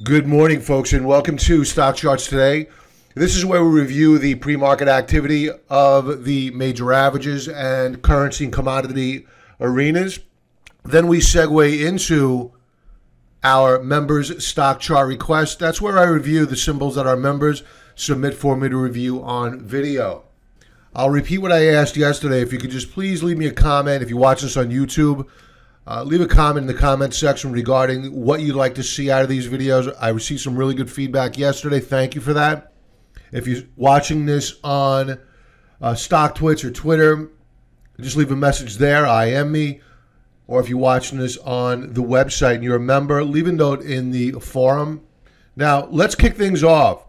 Good morning, folks, and welcome to Stock Charts Today. This is where we review the pre-market activity of the major averages and currency and commodity arenas. Then we segue into our members' stock chart requests. That's where I review the symbols that our members submit for me to review on video. I'll repeat what I asked yesterday. If you could just please leave me a comment. If you watch this on YouTube, leave a comment in the comment section regarding what you'd like to see out of these videos. I received some really good feedback yesterday. Thank you for that. If you're watching this on StockTwits or Twitter, just leave a message there, I am me. Or if you're watching this on the website and you're a member, leave a note in the forum. Now, let's kick things off.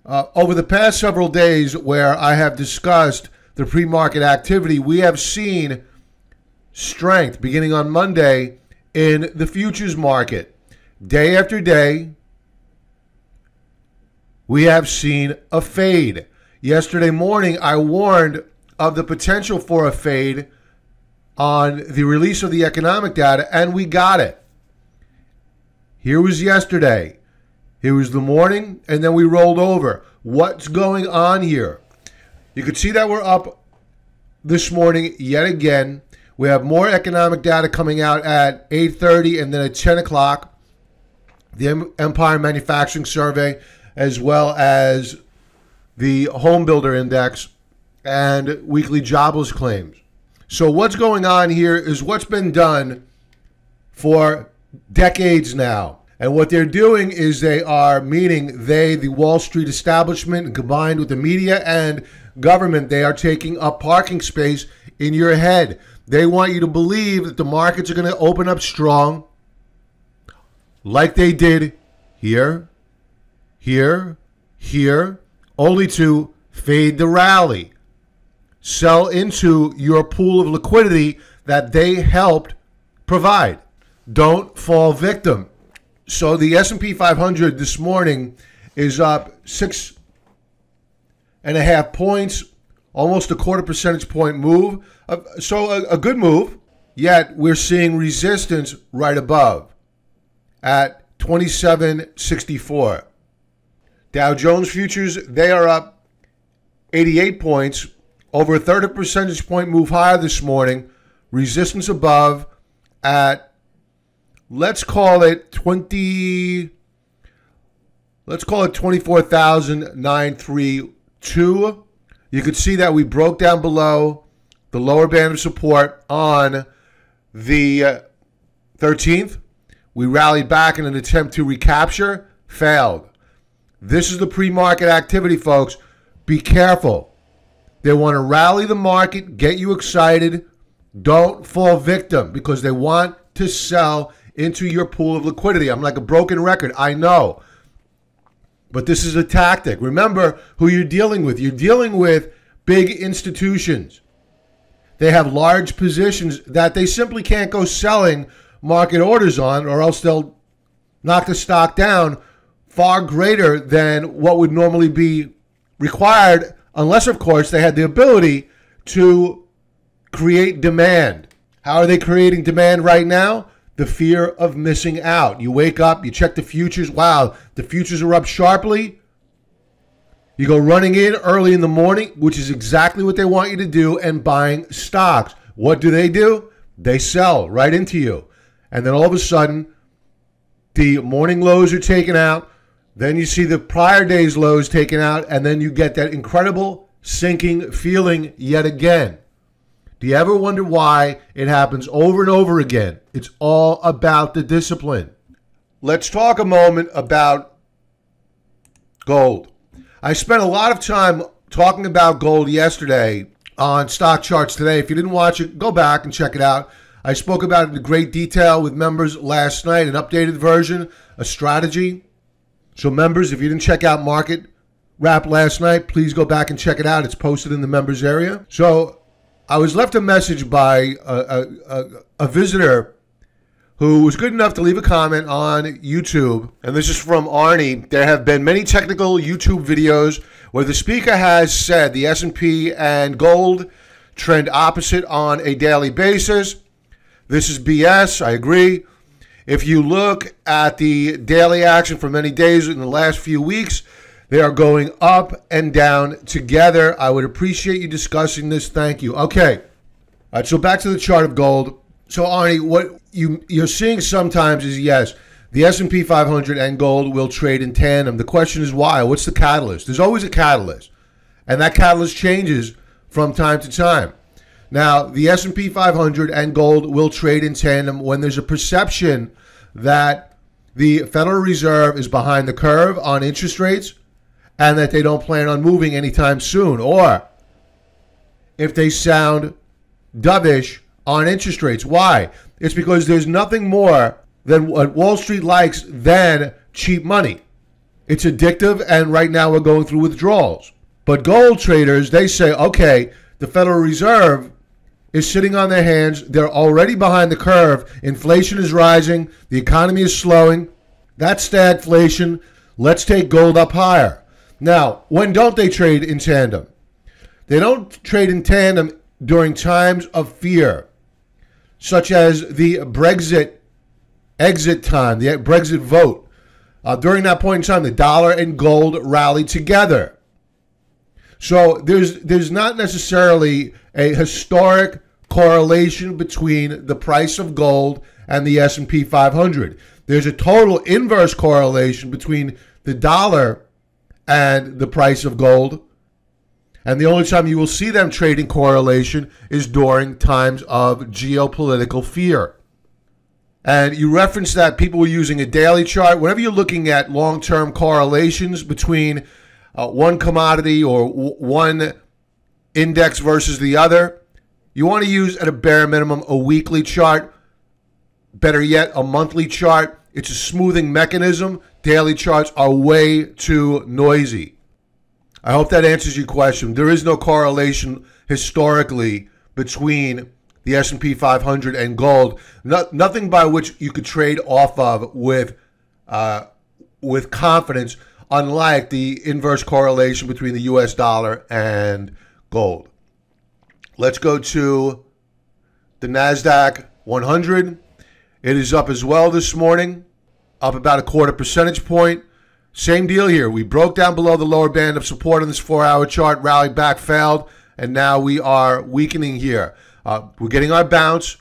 Over the past several days where I have discussed the pre-market activity, we have seen strength beginning on Monday in the futures market. Day after day, we have seen a fade. Yesterday morning, I warned of the potential for a fade on the release of the economic data, and we got it. Here was yesterday. Here was the morning, and then we rolled over. What's going on here? You can see that we're up this morning yet again. We have more economic data coming out at 8:30 and then at 10 o'clock. The Empire Manufacturing Survey, as well as the Home Builder Index and weekly jobless claims. So what's going on here is what's been done for decades now. And what they're doing is they are meeting, the Wall Street establishment, combined with the media and government, they are taking up parking space in your head. They want you to believe that the markets are going to open up strong like they did here, here, here, only to fade the rally. Sell into your pool of liquidity that they helped provide. Don't fall victim. So the S&P 500 this morning is up 6.5 points, almost a quarter percentage point move. So a good move, yet we're seeing resistance right above at 2764. Dow Jones Futures, they are up 88 points, over a third of a percentage point move higher this morning. Resistance above at, let's call it 24,932. You can see that we broke down below the lower band of support on the 13th. We rallied back in an attempt to recapture, failed. This is the pre-market activity, folks. Be careful. They want to rally the market, get you excited. Don't fall victim because they want to sell into your pool of liquidity. I'm like a broken record, I know. But this is a tactic. Remember who you're dealing with. You're dealing with big institutions. They have large positions that they simply can't go selling market orders on, or else they'll knock the stock down far greater than what would normally be required, unless, of course, they had the ability to create demand. How are they creating demand right now? The fear of missing out. You wake up, you check the futures. Wow, the futures are up sharply. You go running in early in the morning, which is exactly what they want you to do, and buying stocks. What do? They sell right into you. And then all of a sudden, the morning lows are taken out. Then you see the prior day's lows taken out, and then you get that incredible sinking feeling yet again. Do you ever wonder why it happens over and over again? It's all about the discipline. Let's talk a moment about gold. I spent a lot of time talking about gold yesterday on Stock Charts Today. If you didn't watch it, go back and check it out. I spoke about it in great detail with members last night, an updated version, a strategy. So members, if you didn't check out Market Wrap last night, please go back and check it out. It's posted in the members area. So I was left a message by a visitor who was good enough to leave a comment on YouTube. And this is from Arnie. There have been many technical YouTube videos where the speaker has said the S&P and gold trend opposite on a daily basis. This is BS. I agree. If you look at the daily action for many days in the last few weeks, they are going up and down together. I would appreciate you discussing this. Thank you. Okay. All right, so back to the chart of gold. So, Arnie, what you're seeing sometimes is, yes, the S&P 500 and gold will trade in tandem. The question is why? What's the catalyst? There's always a catalyst, and that catalyst changes from time to time. Now, the S&P 500 and gold will trade in tandem when there's a perception that the Federal Reserve is behind the curve on interest rates and that they don't plan on moving anytime soon, or if they sound dovish on interest rates. Why? It's because there's nothing more than what Wall Street likes than cheap money. It's addictive, and right now we're going through withdrawals. But gold traders, they say, okay, the Federal Reserve is sitting on their hands. They're already behind the curve. Inflation is rising. The economy is slowing. That's stagflation. Let's take gold up higher. Now, when don't they trade in tandem? They don't trade in tandem during times of fear, such as the Brexit exit time, the Brexit vote. During that point in time, the dollar and gold rallied together. So there's not necessarily a historic correlation between the price of gold and the S&P 500. There's a total inverse correlation between the dollar and the price of gold. And the only time you will see them trading correlation is during times of geopolitical fear. And you referenced that people were using a daily chart. Whenever you're looking at long-term correlations between one commodity or one index versus the other, you want to use at a bare minimum a weekly chart, better yet a monthly chart. It's a smoothing mechanism. Daily charts are way too noisy. I hope that answers your question. There is no correlation historically between the S&P 500 and gold. Nothing by which you could trade off of with confidence, unlike the inverse correlation between the US dollar and gold. Let's go to the Nasdaq 100. It is up as well this morning, up about a 1/4 percentage point. Same deal here. We broke down below the lower band of support on this 4-hour chart, rallied back, failed, and now we are weakening here. We're getting our bounce.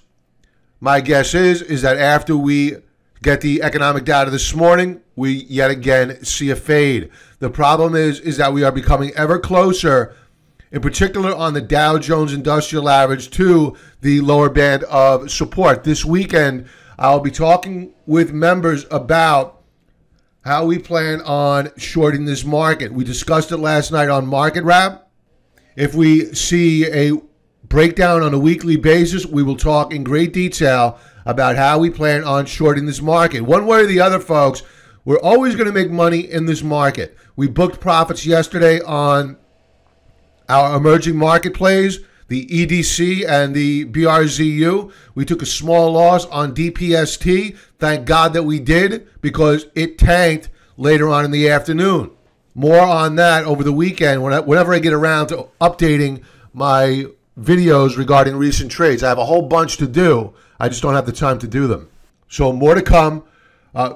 My guess is that after we get the economic data this morning, we yet again see a fade. The problem is that we are becoming ever closer, in particular on the Dow Jones Industrial Average, to the lower band of support. This weekend, I'll be talking with members about how we plan on shorting this market. We discussed it last night on Market Wrap. If we see a breakdown on a weekly basis, we will talk in great detail about how we plan on shorting this market. One way or the other, folks, we're always going to make money in this market. We booked profits yesterday on our emerging market plays, the EDC and the BRZU. We took a small loss on DPST. Thank God that we did, because it tanked later on in the afternoon. More on that over the weekend whenever I get around to updating my videos regarding recent trades. I have a whole bunch to do. I just don't have the time to do them. So more to come.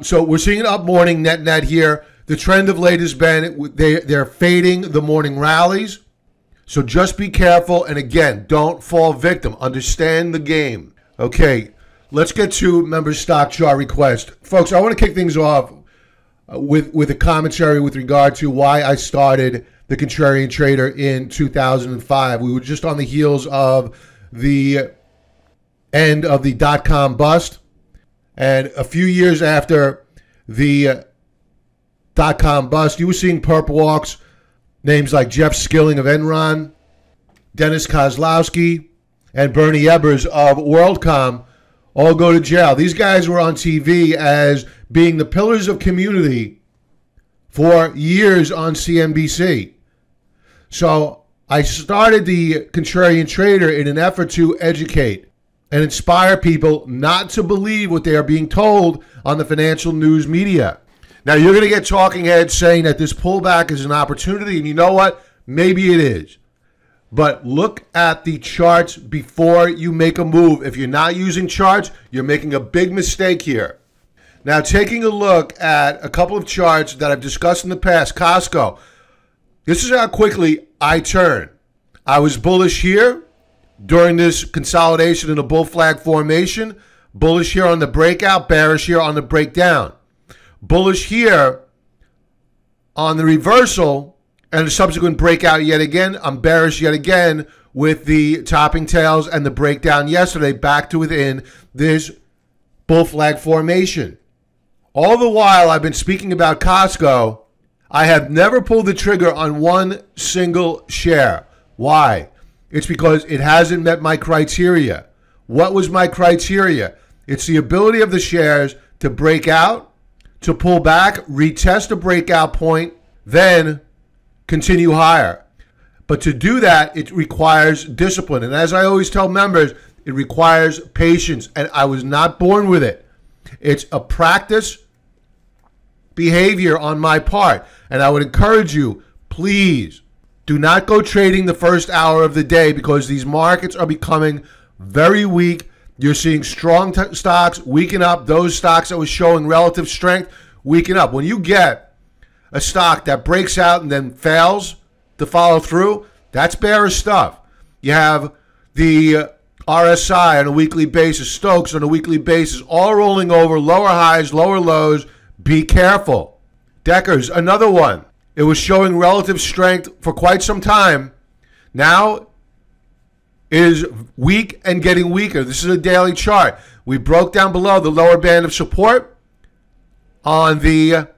So we're seeing an up morning net here. The trend of late has been they're fading the morning rallies. So just be careful, and again, don't fall victim. Understand the game. Okay, let's get to member stock chart request. Folks, I want to kick things off with a commentary with regard to why I started the Contrarian Trader in 2005. We were just on the heels of the end of the dot-com bust, and a few years after the dot-com bust, you were seeing perp walks. Names like Jeff Skilling of Enron, Dennis Kozlowski, and Bernie Ebbers of WorldCom all go to jail. These guys were on TV as being the pillars of community for years on CNBC. So I started the Contrarian Trader in an effort to educate and inspire people not to believe what they are being told on the financial news media. Now, you're going to get talking heads saying that this pullback is an opportunity, and you know what? Maybe it is. But look at the charts before you make a move. If you're not using charts, you're making a big mistake here. Now, taking a look at a couple of charts that I've discussed in the past, Costco, this is how quickly I turn. I was bullish here during this consolidation in a bull flag formation, bullish here on the breakout, bearish here on the breakdown. Bullish here on the reversal and the subsequent breakout yet again. I'm bearish yet again with the topping tails and the breakdown yesterday back to within this bull flag formation. All the while I've been speaking about Costco, I have never pulled the trigger on one single share. Why? It's because it hasn't met my criteria. What was my criteria? It's the ability of the shares to break out, to pull back, retest a breakout point, then continue higher. But to do that, it requires discipline. And as I always tell members, it requires patience. And I was not born with it. It's a practice behavior on my part. And I would encourage you, please, do not go trading the first hour of the day because these markets are becoming very weak. You're seeing strong stocks weaken up. Those stocks that were showing relative strength weaken up. When you get a stock that breaks out and then fails to follow through, that's bearish stuff. You have the RSI on a weekly basis, Stokes on a weekly basis, all rolling over, lower highs, lower lows. Be careful. Decker's, another one. It was showing relative strength for quite some time. Now it is weak and getting weaker. This is a daily chart. We broke down below the lower band of support on the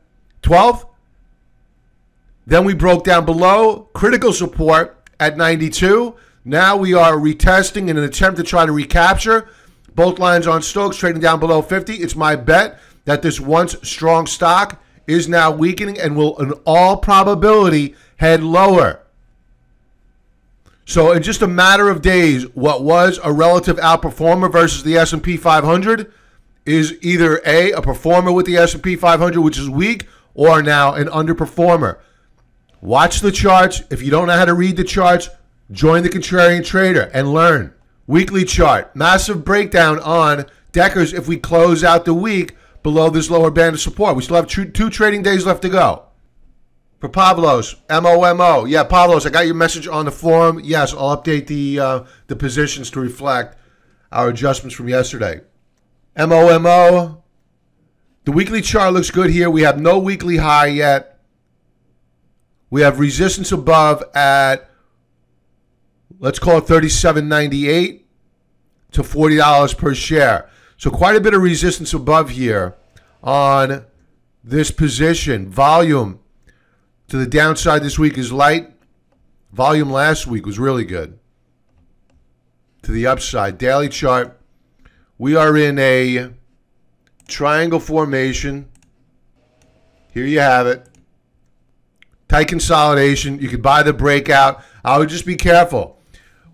12th. Then we broke down below critical support at 92. Now we are retesting in an attempt to try to recapture. Both lines on Stokes trading down below 50. It's my bet that this once strong stock is now weakening and will in all probability head lower. So in just a matter of days, what was a relative outperformer versus the S&P 500 is either a performer with the S&P 500, which is weak, or now an underperformer. Watch the charts. If you don't know how to read the charts, join the Contrarian Trader and learn. Weekly chart, massive breakdown on Decker's if we close out the week below this lower band of support. We still have two trading days left to go. For Pavlos, MOMO. Yeah, Pavlos, I got your message on the forum. Yes, I'll update the positions to reflect our adjustments from yesterday. MOMO. The weekly chart looks good here. We have no weekly high yet. We have resistance above at, let's call it $37.98 to $40 per share. So quite a bit of resistance above here on this position. Volume to the downside this week is light. Volume last week was really good. To the upside, daily chart, we are in a triangle formation. Here you have it. Tight consolidation. You could buy the breakout. I would just be careful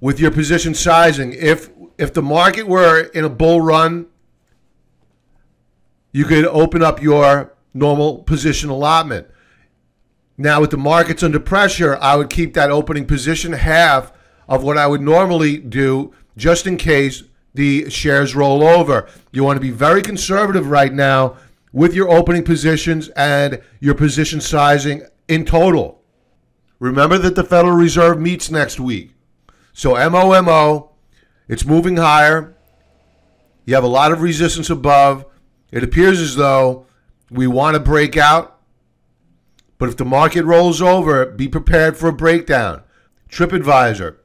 with your position sizing. If the market were in a bull run, you could open up your normal position allotment. Now, with the markets under pressure, I would keep that opening position half of what I would normally do just in case the shares roll over. You want to be very conservative right now with your opening positions and your position sizing in total. Remember that the Federal Reserve meets next week. So MOMO, it's moving higher. You have a lot of resistance above. It appears as though we want to break out. But if the market rolls over, be prepared for a breakdown. TripAdvisor.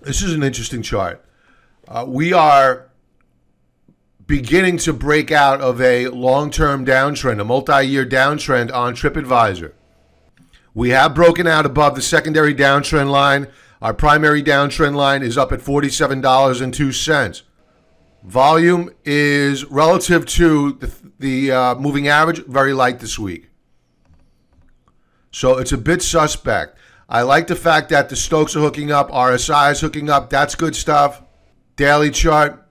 This is an interesting chart. We are beginning to break out of a long-term downtrend, a multi-year downtrend on TripAdvisor. We have broken out above the secondary downtrend line. Our primary downtrend line is up at $47.02. Volume is relative to the moving average, very light this week. So it's a bit suspect. I like the fact that the Stokes are hooking up, RSI is hooking up. That's good stuff. Daily chart.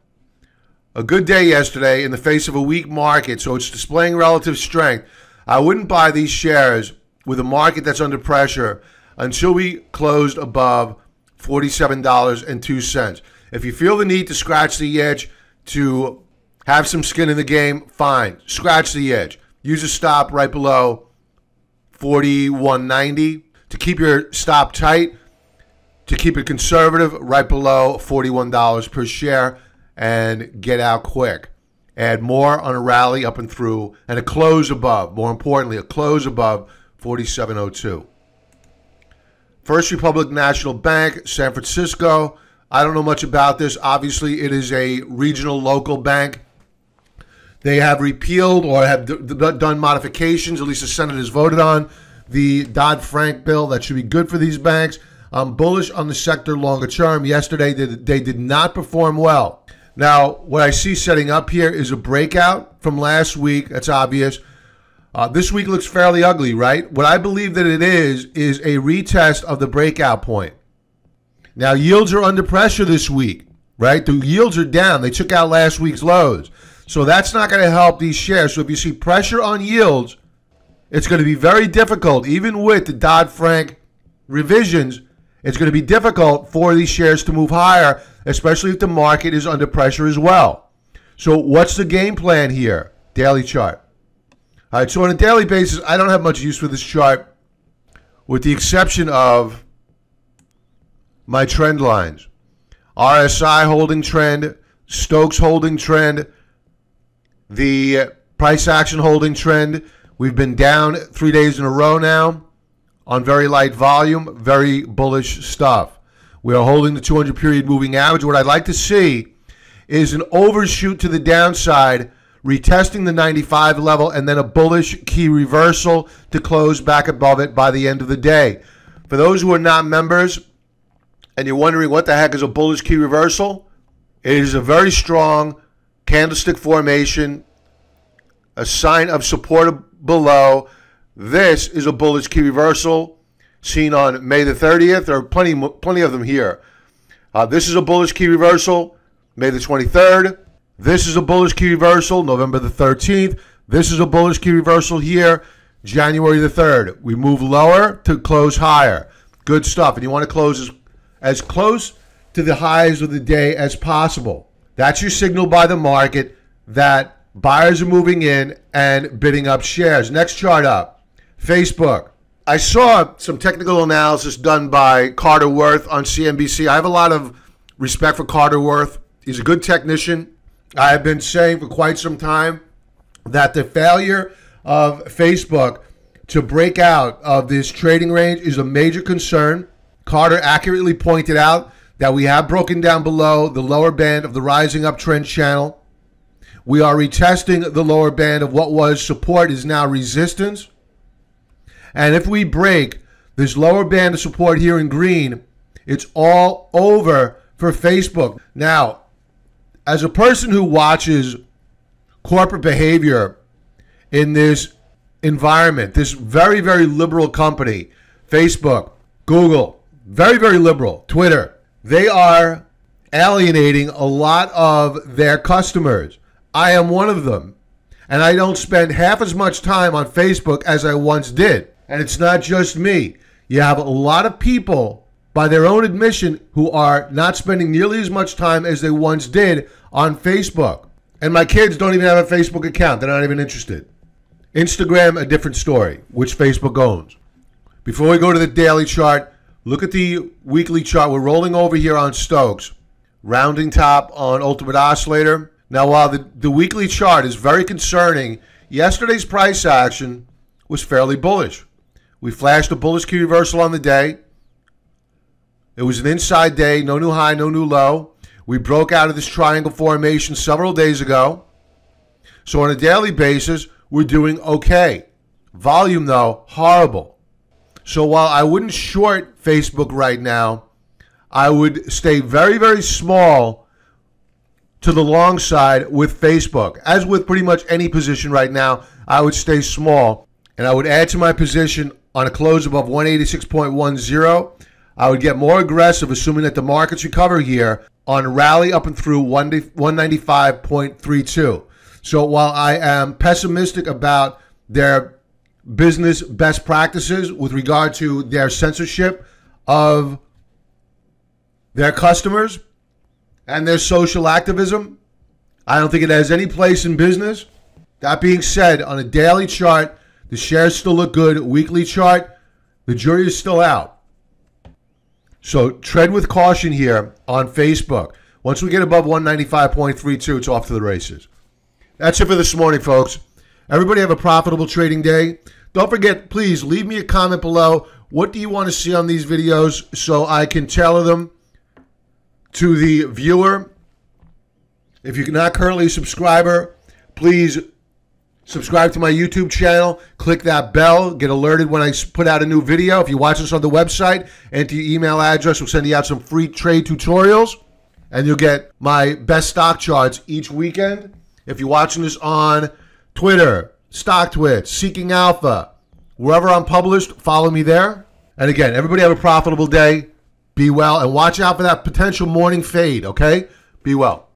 A good day yesterday in the face of a weak market, so it's displaying relative strength. I wouldn't buy these shares with a market that's under pressure until we closed above $47.02. If you feel the need to scratch the itch to have some skin in the game, fine. Scratch the edge. Use a stop right below 41.90 to keep your stop tight, to keep it conservative right below $41 per share, and get out quick. Add more on a rally up and through, and a close above, more importantly, a close above 47.02. First Republic National Bank, San Francisco. I don't know much about this. Obviously, it is a regional local bank. They have repealed or have done modifications, at least the Senate has voted on, the Dodd-Frank bill. That should be good for these banks. I'm bullish on the sector longer term. Yesterday, they did not perform well. Now, what I see setting up here is a breakout from last week. That's obvious. This week looks fairly ugly, right? What I believe that it is a retest of the breakout point. Now, yields are under pressure this week, right? The yields are down. They took out last week's lows. So that's not going to help these shares. So if you see pressure on yields, it's going to be very difficult, even with the Dodd-Frank revisions, it's going to be difficult for these shares to move higher, especially if the market is under pressure as well. So what's the game plan here? Daily chart. All right, so on a daily basis, I don't have much use for this chart with the exception of my trend lines. RSI holding trend, Stokes holding trend, the price action holding trend. We've been down 3 days in a row now on very light volume, very bullish stuff. We are holding the 200 period moving average. What I'd like to see is an overshoot to the downside, retesting the 95 level, and then a bullish key reversal to close back above it by the end of the day. For those who are not members and you're wondering what the heck is a bullish key reversal, it is a very strong candlestick formation, a sign of support below. This is a bullish key reversal seen on May the 30th. There are plenty of them here. This is a bullish key reversal, May the 23rd. This is a bullish key reversal, November the 13th. This is a bullish key reversal here, January the 3rd. We move lower to close higher. Good stuff. And you want to close as close to the highs of the day as possible. That's your signal by the market that buyers are moving in and bidding up shares. Next chart up, Facebook. I saw some technical analysis done by Carter Worth on CNBC. I have a lot of respect for Carter Worth. He's a good technician. I have been saying for quite some time that the failure of Facebook to break out of this trading range is a major concern. Carter accurately pointed out that we have broken down below the lower band of the rising uptrend channel. We are retesting the lower band of what was support is now resistance. And if we break this lower band of support here in green, it's all over for Facebook. Now, as a person who watches corporate behavior in this environment, this very, very liberal company, Facebook, Google, very, very liberal, Twitter, they are alienating a lot of their customers. I am one of them. And I don't spend half as much time on Facebook as I once did. And it's not just me. You have a lot of people, by their own admission, who are not spending nearly as much time as they once did on Facebook. And my kids don't even have a Facebook account. They're not even interested. Instagram, a different story, which Facebook owns. Before we go to the daily chart, look at the weekly chart. We're rolling over here on Stokes. Rounding top on Ultimate Oscillator. Now, while the weekly chart is very concerning, yesterday's price action was fairly bullish. We flashed a bullish key reversal on the day. It was an inside day, no new high, no new low. We broke out of this triangle formation several days ago. So on a daily basis, we're doing okay. Volume, though, horrible. So while I wouldn't short Facebook right now, I would stay very, very small to the long side with Facebook. As with pretty much any position right now, I would stay small. And I would add to my position on a close above 186.10. I would get more aggressive, assuming that the markets recover here, on a rally up and through 195.32. So while I am pessimistic about their business best practices with regard to their censorship of their customers and their social activism, I don't think it has any place in business. That being said, on a daily chart, the shares still look good. Weekly chart, the jury is still out. So tread with caution here on Facebook. Once we get above 195.32, it's off to the races. That's it for this morning, folks. Everybody have a profitable trading day. Don't forget, please leave me a comment below. What do you want to see on these videos so I can tailor them to the viewer? If you're not currently a subscriber, please subscribe to my YouTube channel. Click that bell. Get alerted when I put out a new video. If you watch this on the website, enter your email address. We'll send you out some free trade tutorials. And you'll get my best stock charts each weekend. If you're watching this on Twitter, StockTwits, Seeking Alpha, wherever I'm published, follow me there. And again, everybody have a profitable day. Be well. And watch out for that potential morning fade, okay? Be well.